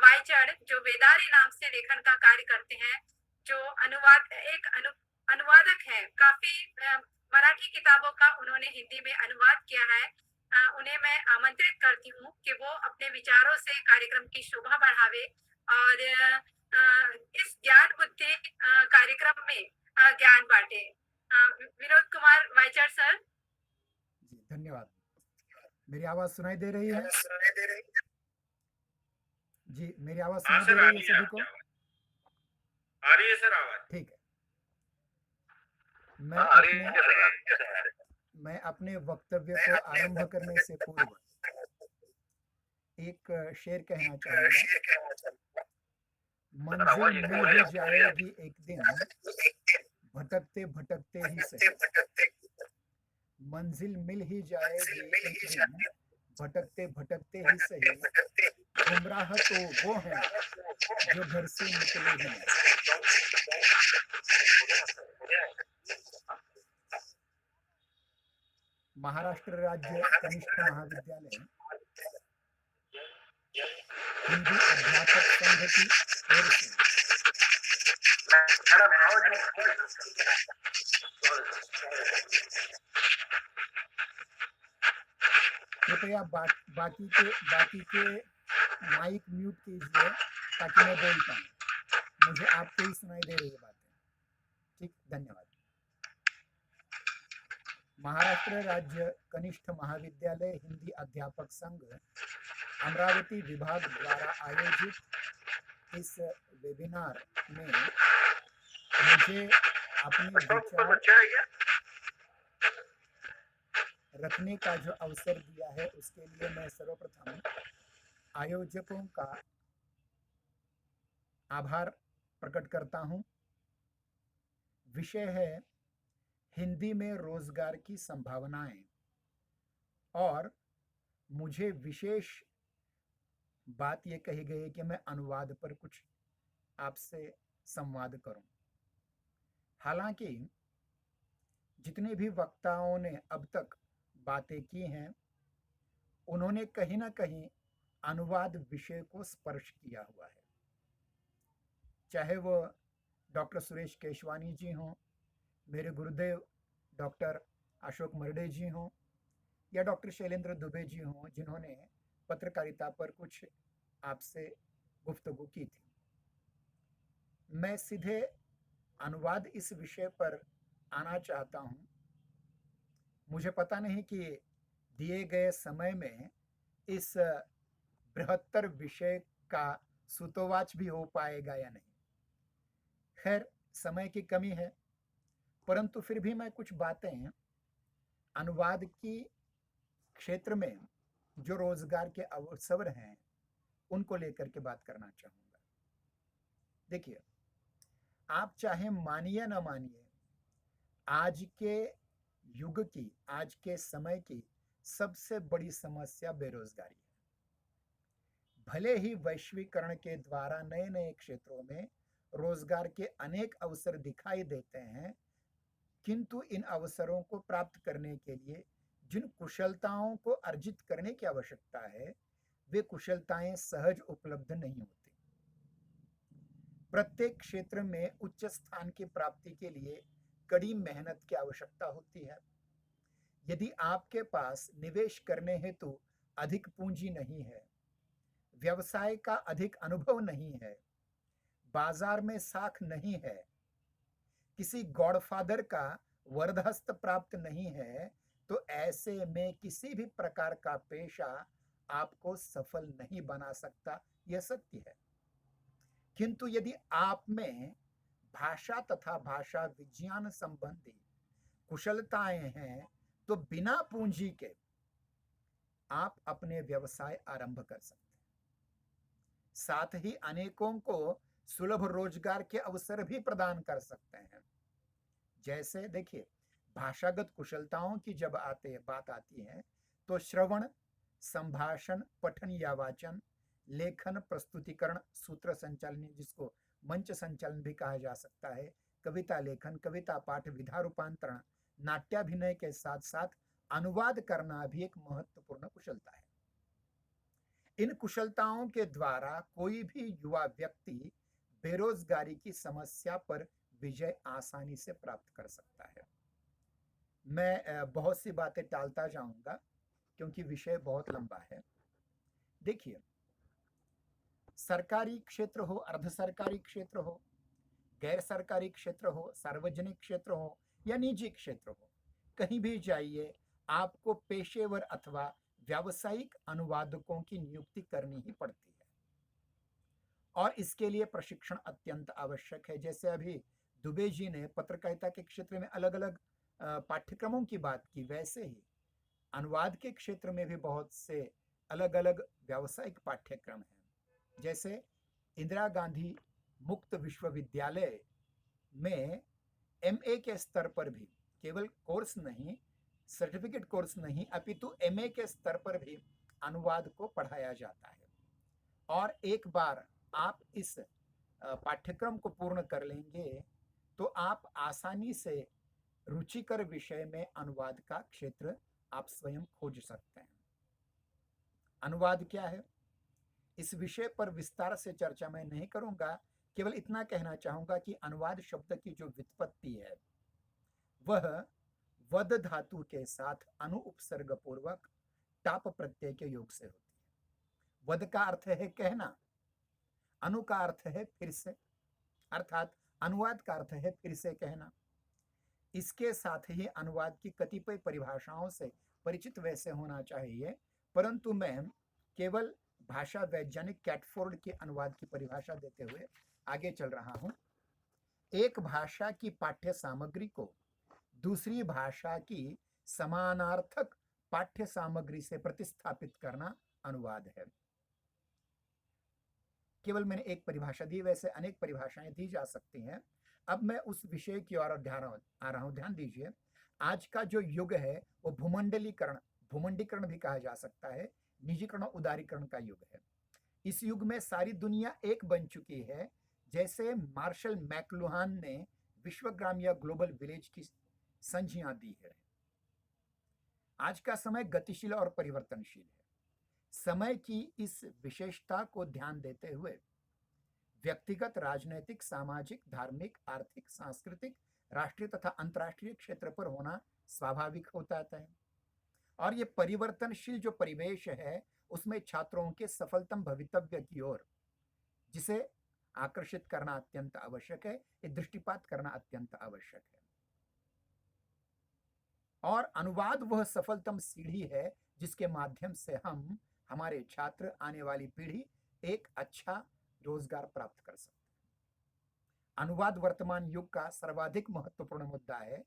वाइचड़ जो बेदारी नाम से लेखन का कार्य करते हैं, जो अनुवादक है। काफी मराठी किताबों का उन्होंने हिंदी में अनुवाद किया है। उन्हें मैं आमंत्रित करती हूँ कि वो अपने विचारों से कार्यक्रम की शोभा बढ़ावे और इस ज्ञान बुद्धि कार्यक्रम में ज्ञान बांटे। विनोद कुमार वाइचड़ सर। जी धन्यवाद। मेरी आवाज सुनाई दे रही है? जी मेरी आवाज हाँ सुनाई दे सर, आ रही है रही है सभी आपकी को? आवाज। आ रही है सर आवाज। ठीक है। हाँ, आ रही है सर। मैं अपने वक्तव्य को आरंभ करने से पूर्व एक शेर कहना चाहूंगा। सर मंजिल आवाज इको हो मिल रही ही है आपकी। जाएगी एक दिन, भटकते भटकते ही सही। मंजिल मिल ही जाएगी एक दिन, भटकते भटकते ही सही। गुमराह तो वो हैं जो घर से निकले ही नहीं। महाराष्ट्र राज्य कनिष्ठ महाविद्यालय हिंदी अध्यापक संघ की ओर से मैडम आवाज कृपया बाकी के माइक म्यूट कीजिए ताकि मैं बोल पाऊँ। मुझे आपको ही सुनाई दे रही है बातें। ठीक, धन्यवाद। महाराष्ट्र राज्य कनिष्ठ महाविद्यालय हिंदी अध्यापक संघ अमरावती विभाग द्वारा आयोजित इस वेबिनार में मुझे अपने विचार रखने का जो अवसर दिया है उसके लिए मैं सर्वप्रथम आयोजकों का आभार प्रकट करता हूं। विषय है हिंदी में रोजगार की संभावनाएं और मुझे विशेष बात यह कही गई कि मैं अनुवाद पर कुछ आपसे संवाद करूं। हालांकि जितने भी वक्ताओं ने अब तक बातें की हैं उन्होंने कहीं ना कहीं अनुवाद विषय को स्पर्श किया हुआ है, चाहे वो डॉक्टर सुरेश केशवानी जी हों, मेरे गुरुदेव डॉक्टर अशोक मरडे जी हों, या डॉक्टर शैलेंद्र दुबे जी हों जिन्होंने पत्रकारिता पर कुछ आपसे गुफ्तगू की थी। मैं सीधे अनुवाद इस विषय पर आना चाहता हूं। मुझे पता नहीं कि दिए गए समय में इस बृहत्तर विषय का सूतोवाच भी हो पाएगा या नहीं। खैर, समय की कमी है, परंतु फिर भी मैं कुछ बातें अनुवाद की क्षेत्र में जो रोजगार के अवसर हैं उनको लेकर के बात करना चाहूंगा। देखिए, आप चाहे मानिए ना मानिए, आज के युग की, आज के समय की सबसे बड़ी समस्या बेरोजगारी है। भले ही वैश्वीकरण के द्वारा नए नए क्षेत्रों में रोजगार के अनेक अवसर दिखाई देते हैं, किंतु इन अवसरों को प्राप्त करने के लिए जिन कुशलताओं को अर्जित करने की आवश्यकता है वे कुशलताएं सहज उपलब्ध नहीं होती। प्रत्येक क्षेत्र में उच्च स्थान की प्राप्ति के लिए कड़ी मेहनत की आवश्यकता होती है। यदि आपके पास निवेश करने हेतु अधिक पूंजी नहीं है, व्यवसाय का अधिक अनुभव नहीं है, बाजार में साख नहीं है, किसी गॉडफादर का वरदहस्त प्राप्त नहीं है, तो ऐसे में किसी भी प्रकार का पेशा आपको सफल नहीं बना सकता। यह सत्य है। किंतु यदि आप में भाषा तथा भाषा विज्ञान संबंधी कुशलताएं हैं तो बिना पूंजी के आप अपने व्यवसाय आरंभ कर सकते हैं। साथ ही अनेकों को सुलभ रोजगार के अवसर भी प्रदान कर सकते हैं। जैसे देखिए, भाषागत कुशलताओं की जब बात आती है तो श्रवण, संभाषण, पठन या वाचन, लेखन, प्रस्तुतिकरण, सूत्र संचालन जिसको मंच संचालन भी कहा जा सकता है, कविता लेखन, कविता पाठ, विधा रूपांतरण, नाट्याभिनय के साथ साथ अनुवाद करना भी एक महत्वपूर्ण कुशलता है। इन कुशलताओं के द्वारा कोई भी युवा व्यक्ति बेरोजगारी की समस्या पर विजय आसानी से प्राप्त कर सकता है। मैं बहुत सी बातें टालता जाऊंगा क्योंकि विषय बहुत लंबा है। देखिए, सरकारी क्षेत्र हो, अर्ध सरकारी क्षेत्र हो, गैर सरकारी क्षेत्र हो, सार्वजनिक क्षेत्र हो या निजी क्षेत्र हो, कहीं भी जाइए, आपको पेशेवर अथवा व्यावसायिक अनुवादकों की नियुक्ति करनी ही पड़ती है और इसके लिए प्रशिक्षण अत्यंत आवश्यक है। जैसे अभी दुबे जी ने पत्रकारिता के क्षेत्र में अलग अलग पाठ्यक्रमों की बात की, वैसे ही अनुवाद के क्षेत्र में भी बहुत से अलग अलग व्यावसायिक पाठ्यक्रम हैं। जैसे इंदिरा गांधी मुक्त विश्वविद्यालय में एमए के स्तर पर भी केवल कोर्स नहीं, सर्टिफिकेट कोर्स नहीं, अपितु एमए के स्तर पर भी अनुवाद को पढ़ाया जाता है। और एक बार आप इस पाठ्यक्रम को पूर्ण कर लेंगे तो आप आसानी से रुचिकर विषय में अनुवाद का क्षेत्र आप स्वयं खोज सकते हैं। अनुवाद क्या है, इस विषय पर विस्तार से चर्चा मैं नहीं करूंगा, केवल इतना कहना चाहूंगा कि अनुवाद शब्द की जो व्युत्पत्ति है वह वद धातु के साथ अनु उपसर्ग पूर्वक टाप प्रत्यय के योग से होती है। वद का अर्थ है कहना, अनु का अर्थ है फिर से, अर्थात अनुवाद का अर्थ है फिर से कहना। इसके साथ ही अनुवाद की कतिपय परिभाषाओं से परिचित वैसे होना चाहिए, परंतु मैं केवल भाषा वैज्ञानिक कैटफोर्ड के अनुवाद की परिभाषा देते हुए आगे चल रहा हूं। एक भाषा की पाठ्य सामग्री को दूसरी भाषा की समानार्थक पाठ्य सामग्री से प्रतिस्थापित करना अनुवाद है। केवल मैंने एक परिभाषा दी, वैसे अनेक परिभाषाएं दी जा सकती हैं। अब मैं उस विषय की ओर आ रहा हूं। ध्यान दीजिए, आज का जो युग है वो भूमंडीकरण भी कहा जा सकता है, निजीकरण और उदारीकरण का युग है। इस युग में सारी दुनिया एक बन चुकी है। जैसे मार्शल मैकलुहान ने विश्वग्राम या ग्लोबल विलेज की संज्ञा दी है। आज का समय गतिशील और परिवर्तनशील है। समय की इस विशेषता को ध्यान देते हुए व्यक्तिगत, राजनैतिक, सामाजिक, धार्मिक, आर्थिक, सांस्कृतिक, राष्ट्रीय तथा अंतर्राष्ट्रीय क्षेत्र पर होना स्वाभाविक होता है। और ये परिवर्तनशील जो परिवेश है उसमें छात्रों के सफलतम भवितव्य की ओर जिसे आकर्षित करना अत्यंत आवश्यक है, ये दृष्टिपात करना अत्यंत आवश्यक है। और अनुवाद वह सफलतम सीढ़ी है जिसके माध्यम से हम, हमारे छात्र, आने वाली पीढ़ी एक अच्छा रोजगार प्राप्त कर सकते हैं। अनुवाद वर्तमान युग का सर्वाधिक महत्वपूर्ण मुद्दा है।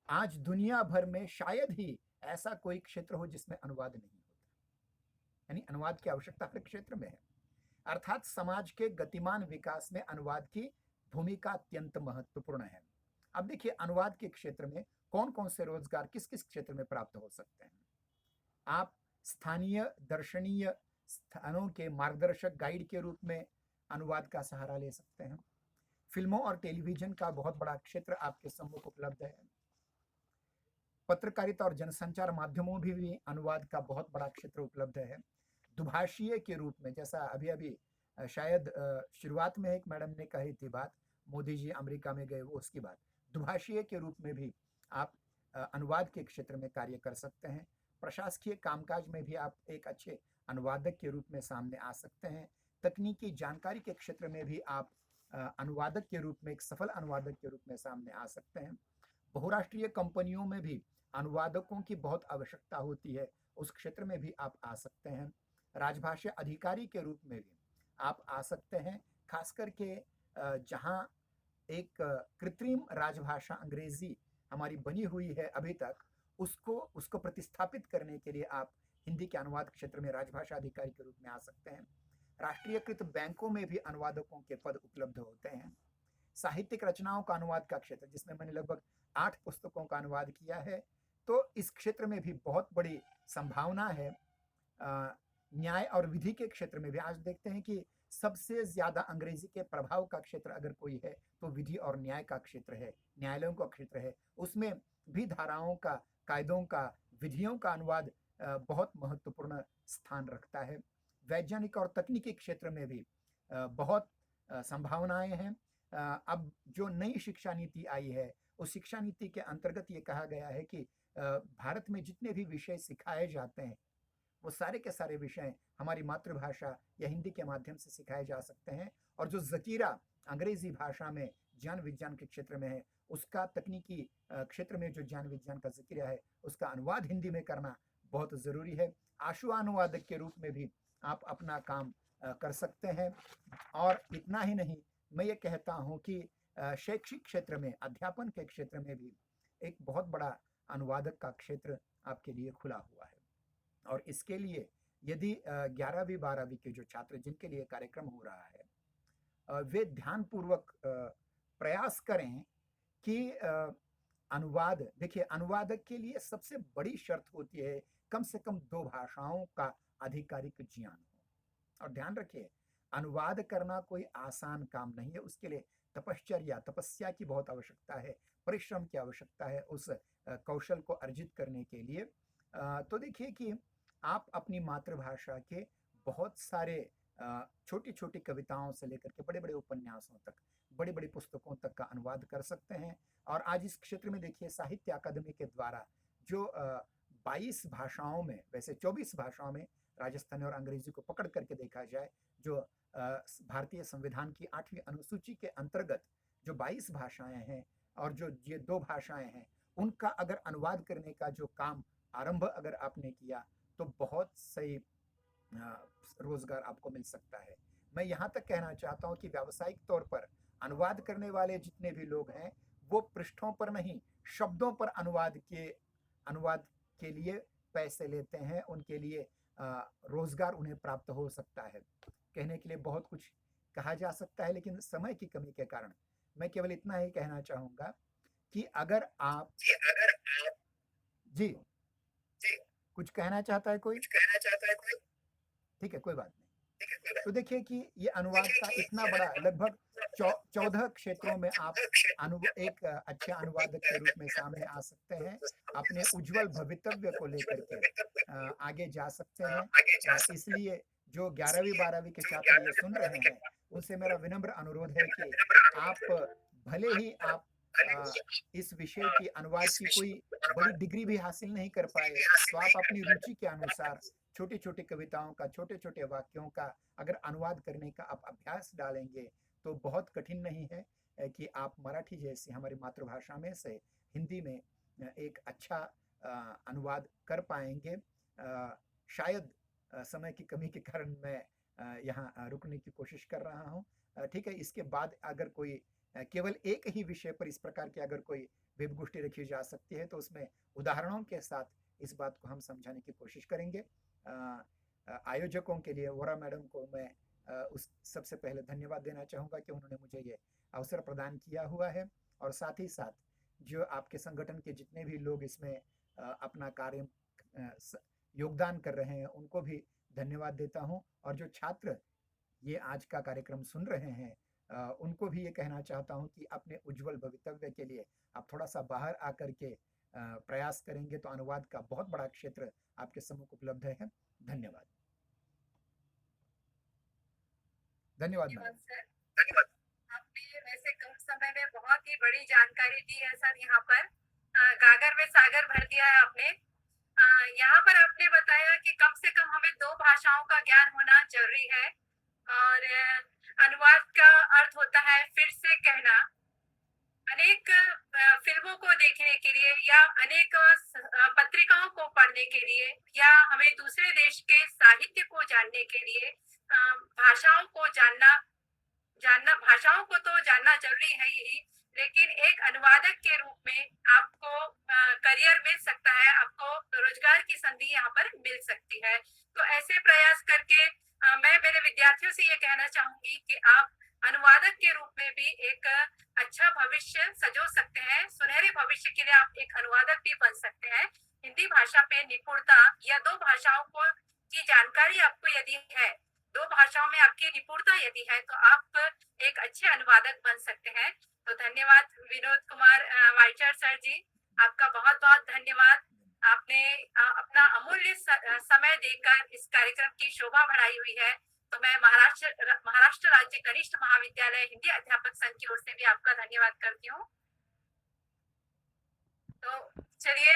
आज दुनिया भर में शायद ही ऐसा कोई क्षेत्र हो जिसमें अनुवाद नहीं होता, यानी अनुवाद की आवश्यकता हर क्षेत्र में है। अर्थात समाज के गतिमान विकास में अनुवाद की भूमिका अत्यंत महत्वपूर्ण है। अब देखिए, अनुवाद के क्षेत्र में कौन कौन से रोजगार किस किस क्षेत्र में प्राप्त हो सकते हैं। आप स्थानीय दर्शनीय स्थानों के मार्गदर्शक गाइड के रूप में अनुवाद का सहारा ले सकते हैं। फिल्मों और टेलीविजन का बहुत बड़ा क्षेत्र आपके सम्मुख उपलब्ध है। पत्रकारिता और जनसंचार माध्यमों में भी अनुवाद का बहुत बड़ा क्षेत्र उपलब्ध है। दुभाषीय के रूप में, जैसा अभी अभी शायद शुरुआत में एक मैडम ने कही थी बात, मोदी जी अमेरिका में गए, वो उसकी बात, दुभाषीय के रूप में भी आप अनुवाद के क्षेत्र में कार्य कर सकते हैं। प्रशासकीय कामकाज में भी आप एक अच्छे अनुवादक के रूप में सामने आ सकते हैं। तकनीकी जानकारी के क्षेत्र में भी आप अनुवादक के रूप में, एक सफल अनुवादक के रूप में सामने आ सकते हैं। बहुराष्ट्रीय कंपनियों में भी अनुवादकों की बहुत आवश्यकता होती है, उस क्षेत्र में भी आप आ सकते हैं। राजभाषा अधिकारी के रूप में भी आप आ सकते हैं, खास करके जहां एक कृत्रिम राजभाषा अंग्रेजी हमारी बनी हुई है अभी तक, उसको प्रतिस्थापित करने के लिए आप हिंदी के अनुवाद क्षेत्र में राजभाषा अधिकारी के रूप में आ सकते हैं। राष्ट्रीयकृत बैंकों में भी अनुवादकों के पद उपलब्ध होते हैं। साहित्यिक रचनाओं का अनुवाद का क्षेत्र, जिसमें मैंने लगभग 8 पुस्तकों का अनुवाद किया है, तो इस क्षेत्र में भी बहुत बड़ी संभावना है। न्याय और विधि के क्षेत्र में भी आज देखते हैं कि सबसे ज्यादा अंग्रेजी के प्रभाव का क्षेत्र अगर कोई है तो विधि और न्याय का क्षेत्र है, न्यायालयों का क्षेत्र है। उसमें भी धाराओं का, कायदों का, विधियों का अनुवाद बहुत महत्वपूर्ण स्थान रखता है। वैज्ञानिक और तकनीकी क्षेत्र में भी बहुत संभावनाएं हैं। अब जो नई शिक्षा नीति आई है, उस शिक्षा नीति के अंतर्गत ये कहा गया है कि भारत में जितने भी विषय सिखाए जाते हैं, वो सारे के सारे विषय हमारी मातृभाषा या हिंदी के माध्यम से सिखाए जा सकते हैं। और जो ज़कीरा अंग्रेजी भाषा में ज्ञान विज्ञान के क्षेत्र में है, उसका तकनीकी क्षेत्र में जो ज्ञान विज्ञान का ज़कीरा है, उसका अनुवाद हिंदी में करना बहुत ज़रूरी है। आशु अनुवादक के रूप में भी आप अपना काम कर सकते हैं। और इतना ही नहीं, मैं ये कहता हूँ कि शैक्षिक क्षेत्र में, अध्यापन के क्षेत्र में भी एक बहुत बड़ा अनुवादक का क्षेत्र आपके लिए खुला हुआ है। और इसके लिए यदि 11वीं 12वीं के जो छात्र जिनके लिए कार्यक्रम हो रहा है, वे ध्यानपूर्वक प्रयास करें कि अनुवाद, देखिए अनुवादक के लिए सबसे बड़ी शर्त होती है कम से कम 2 भाषाओं का आधिकारिक ज्ञान हो। और ध्यान रखिए, अनुवाद करना कोई आसान काम नहीं है, उसके लिए तपश्चर्या, तपस्या की बहुत आवश्यकता है, परिश्रम की आवश्यकता है उस कौशल को अर्जित करने के लिए। तो देखिए कि आप अपनी मातृभाषा के बहुत सारे छोटी-छोटी कविताओं से लेकर के बड़े-बड़े उपन्यासों तक, बड़ी-बड़ी पुस्तकों तक का अनुवाद कर सकते हैं। और आज इस क्षेत्र में देखिए साहित्य अकादमी के द्वारा जो 22 भाषाओं में, वैसे 24 भाषाओं में, राजस्थानी और अंग्रेजी को पकड़ करके देखा जाए, जो भारतीय संविधान की 8वीं अनुसूची के अंतर्गत जो 22 भाषाएं हैं और जो ये 2 भाषाएं हैं, उनका अगर अनुवाद करने का जो काम आरंभ अगर आपने किया, तो बहुत सही रोजगार आपको मिल सकता है। मैं यहाँ तक कहना चाहता हूँ कि व्यावसायिक तौर पर अनुवाद करने वाले जितने भी लोग हैं, वो पृष्ठों पर नहीं, शब्दों पर अनुवाद के लिए पैसे लेते हैं। उनके लिए रोजगार उन्हें प्राप्त हो सकता है। कहने के लिए बहुत कुछ कहा जा सकता है, लेकिन समय की कमी के कारण मैं केवल इतना ही कहना चाहूँगा कि अगर आप जी, कुछ कहना चाहता है कोई? ठीक है, कोई बात नहीं। तो देखिए कि ये अनुवाद का इतना बड़ा, लगभग 14 क्षेत्रों में आप एक अच्छे अनुवादक के रूप में सामने आ सकते हैं। अपने उज्जवल भवितव्य को लेकर के आगे जा सकते हैं। इसलिए जो 11वीं 12वीं के छात्र ये सुन रहे हैं, उनसे मेरा विनम्र अनुरोध है कि आप भले ही आप इस विषय की, अनुवाद की कोई बड़ी डिग्री भी हासिल नहीं कर पाए, तो आप अपनी रुचि के अनुसार छोटी-छोटी कविताओं का, छोटे-छोटे वाक्यों का अगर अनुवाद करने का आप अभ्यास डालेंगे, तो बहुत कठिन नहीं है कि आप मराठी जैसी हमारी मातृभाषा में से हिंदी में एक अच्छा अनुवाद कर पाएंगे। शायद समय की कमी के कारण मैं यहाँ रुकने की कोशिश कर रहा हूँ। ठीक है, इसके बाद अगर कोई केवल एक ही विषय पर इस प्रकार की अगर कोई वेब गोष्ठी रखी जा सकती है, तो उसमें उदाहरणों के साथ इस बात को हम समझाने की कोशिश करेंगे। आयोजकों के लिए, वोरा मैडम को मैं उस सबसे पहले धन्यवाद देना चाहूँगा कि उन्होंने मुझे ये अवसर प्रदान किया हुआ है। और साथ ही साथ जो आपके संगठन के जितने भी लोग इसमें अपना कार्य योगदान कर रहे हैं, उनको भी धन्यवाद देता हूँ। और जो छात्र ये आज का कार्यक्रम सुन रहे हैं, उनको भी ये कहना चाहता हूँ कि अपने उज्जवल भवितव्य के लिए आप थोड़ा सा बाहर आकर के प्रयास करेंगे तो अनुवाद का बहुत बड़ा क्षेत्र आपके सम्मुख उपलब्ध है। धन्यवाद। धन्यवाद मैडम। सर, आपने वैसे कम समय में बहुत ही बड़ी जानकारी दी है सर। यहाँ पर गागर में सागर भर दिया है आपने। यहाँ पर आपने बताया कि कम से कम हमें 2 भाषाओं का ज्ञान होना जरूरी है। और अनुवाद का अर्थ होता है फिर से कहना। अनेक फिल्मों को देखने के लिए या अनेक पत्रिकाओं को पढ़ने के लिए या हमें दूसरे देश के साहित्य को जानने के लिए भाषाओं को भाषाओं को तो जानना जरूरी है ही, लेकिन एक अनुवादक के रूप में आपको करियर मिल सकता है, आपको रोजगार की संधि यहाँ पर मिल सकती है। तो ऐसे प्रयास करके मैं मेरे विद्यार्थियों से ये कहना चाहूंगी कि आप अनुवादक के रूप में भी एक अच्छा भविष्य सजो सकते हैं। सुनहरे भविष्य के लिए आप एक अनुवादक भी बन सकते हैं। हिंदी भाषा पे निपुणता या 2 भाषाओं को की जानकारी आपको यदि है, 2 भाषाओं में आपकी निपुणता यदि है, तो आप एक अच्छे अनुवादक बन सकते हैं। तो धन्यवाद विनोद कुमार वाइचर सर जी, आपका बहुत बहुत धन्यवाद। आपने अपना अमूल्य समय देकर इस कार्यक्रम की शोभा बढ़ाई हुई है। तो मैं महाराष्ट्र राज्य कनिष्ठ महाविद्यालय हिंदी अध्यापक संघ की ओर से भी आपका धन्यवाद करती हूँ। तो चलिए